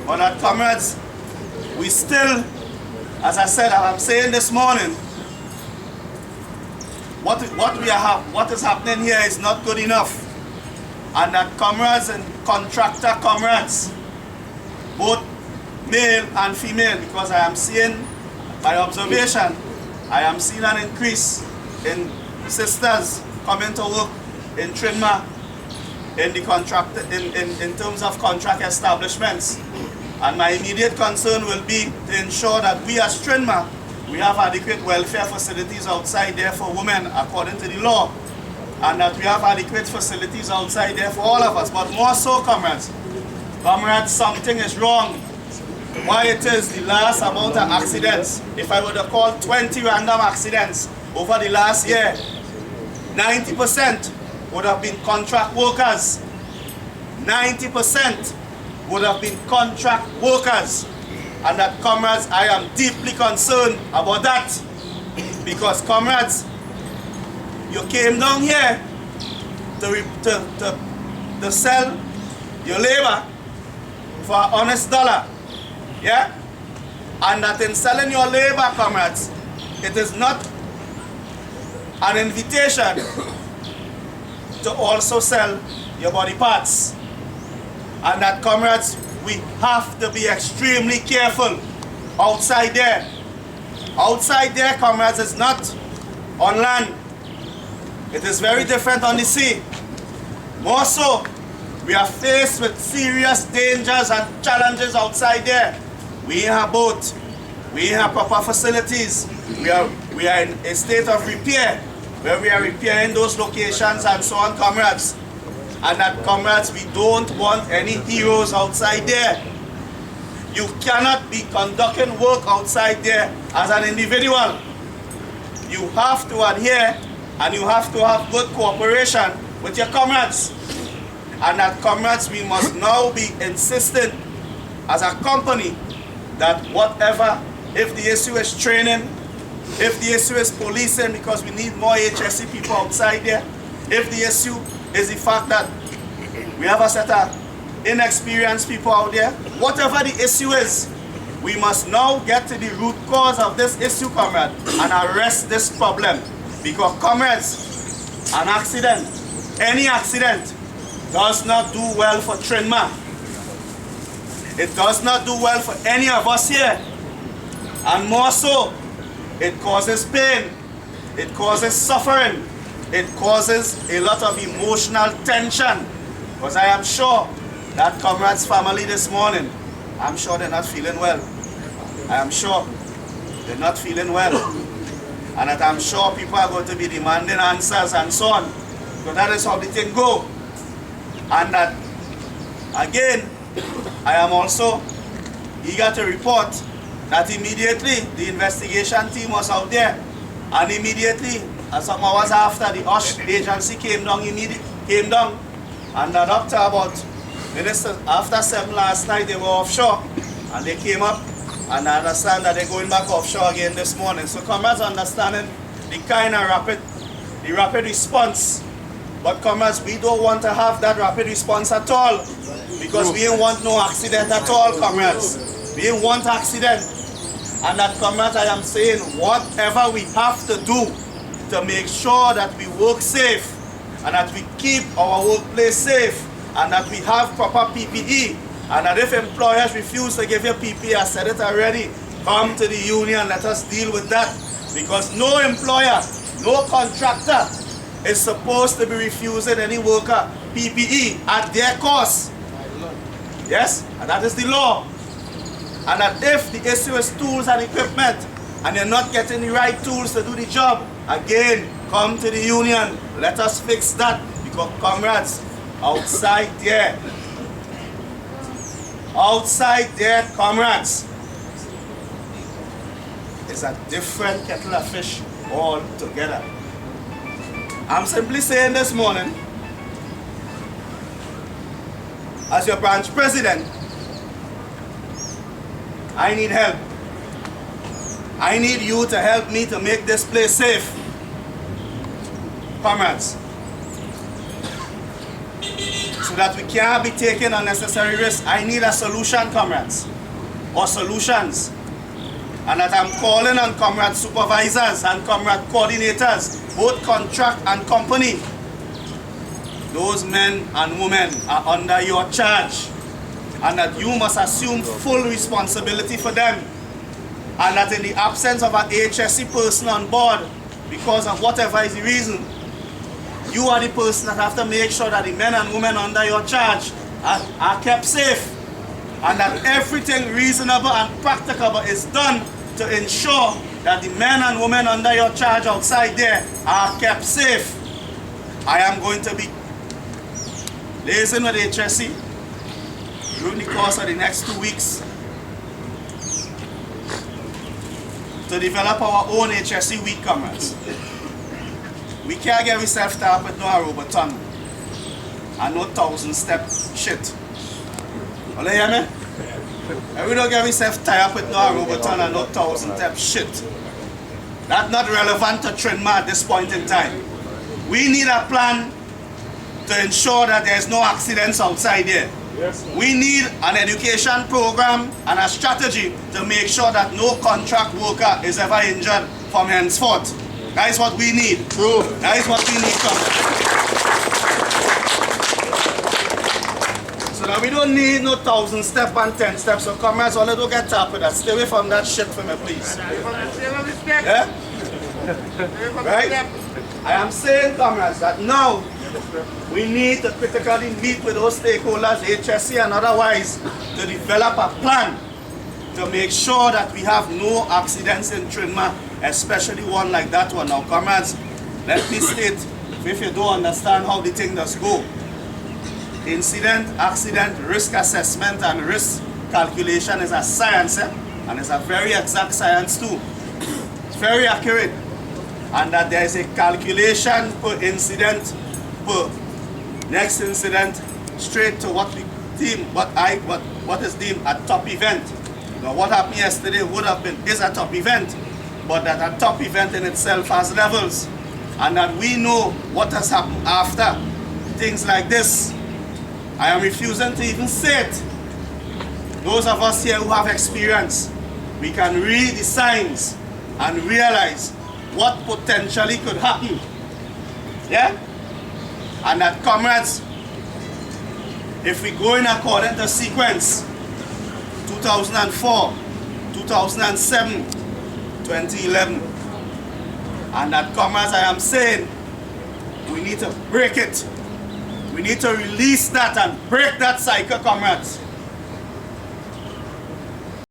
But that, comrades, we still, as I said, I'm saying this morning, what is happening here is not good enough. And that comrades and contractor comrades, both male and female, because I am seeing, by observation, I am seeing an increase in sisters coming to work in Trinma in terms of contract establishments. And my immediate concern will be to ensure that we as Trinma, we have adequate welfare facilities outside there for women according to the law, and that we have adequate facilities outside there for all of us. But more so, comrades, something is wrong. Why it is the last amount of accidents, if I were to call 20 random accidents over the last year, 90% would have been contract workers. 90% would have been contract workers. And that, comrades, I am deeply concerned about that. Because, comrades, you came down here to sell your labor for an honest dollar. Yeah? And that in selling your labor, comrades, it is not an invitation to also sell your body parts. And that, comrades, we have to be extremely careful outside there. Outside there, comrades, is not on land. It is very different on the sea. More so, we are faced with serious dangers and challenges outside there. We have boat, we have proper facilities, we are in a state of repair, where we are repairing those locations and so on, comrades. And that, comrades, we don't want any heroes outside there. You cannot be conducting work outside there as an individual. You have to adhere and you have to have good cooperation with your comrades. And that, comrades, we must now be insistent as a company that whatever, if the issue is training, if the issue is policing, because we need more HSC people outside there, if the issue is the fact that we have a set of inexperienced people out there, whatever the issue is, we must now get to the root cause of this issue, comrade, and arrest this problem. Because, comrades, an accident, any accident, does not do well for Trinma. It does not do well for any of us here. And more so, it causes pain, it causes suffering, it causes a lot of emotional tension. Because I am sure that comrade's family this morning, I'm sure they're not feeling well. I am sure they're not feeling well. And that I'm sure people are going to be demanding answers and so on. So that is how the thing go. And that, again, I am also eager to report that immediately the investigation team was out there, and immediately, some hours after, the OSH agency came down, and that after about minutes after 7 last night, they were offshore, and they came up, and I understand that they're going back offshore again this morning. So comrades, understanding the kind of rapid response. But comrades, we don't want to have that rapid response at all, because we don't want no accident at all, comrades. We don't want accident. And that, comrades, I am saying whatever we have to do to make sure that we work safe, and that we keep our workplace safe, and that we have proper PPE, and that if employers refuse to give you PPE, I said it already, come to the union, let us deal with that. Because no employer, no contractor is supposed to be refusing any worker PPE at their cost. Yes, and that is the law. And that if the issue is tools and equipment, and you're not getting the right tools to do the job, again, come to the union. Let us fix that. Because, comrades, outside there, comrades, is a different kettle of fish altogether. I'm simply saying this morning, as your branch president, I need help. I need you to help me to make this place safe. Comrades, so that we can't be taking unnecessary risks. I need a solution, comrades, or solutions. And that I'm calling on comrade supervisors and comrade coordinators, both contract and company. Those men and women are under your charge, and that you must assume full responsibility for them. And that in the absence of an HSE person on board, because of whatever is the reason, you are the person that have to make sure that the men and women under your charge are kept safe, and that everything reasonable and practicable is done to ensure that the men and women under your charge outside there are kept safe. I am going to be liaising with HSE during the course of the next 2 weeks to develop our own HSE week, comrades. We can't get ourselves tied up with no Roboton and no 1,000-step shit. Will you hear me? And we don't get ourselves tied up with no Roboton and no 1,000-step shit. That's not relevant to Trinma at this point in time. We need a plan to ensure that there's no accidents outside there. Yes, we need an education program and a strategy to make sure that no contract worker is ever injured from henceforth. That is what we need. True. That is what we need, comrades. So that we don't need no 1,000-step and 10 steps. So comrades, all don't get tapped with that. Stay away from that shit for me, please. Yeah? Right? I am saying, comrades, that now we need to critically meet with those stakeholders, HSE and otherwise, to develop a plan to make sure that we have no accidents in Trinma, especially one like that one. Now, comrades, let me state, if you don't understand how the thing does go, incident, accident, risk assessment and risk calculation is a science, and it's a very exact science too. It's very accurate. And that there is a calculation per incident, per next incident, straight to what we deem, what is deemed a top event. Now, what happened yesterday is a top event, but that a top event in itself has levels, and that we know what has happened after things like this. I am refusing to even say it. Those of us here who have experience, we can read the signs and realize what potentially could happen. Yeah? And that, comrades, if we go in according to sequence, 2004, 2007, 2011, and that, comrades, I am saying, we need to break it. We need to release that and break that cycle, comrades.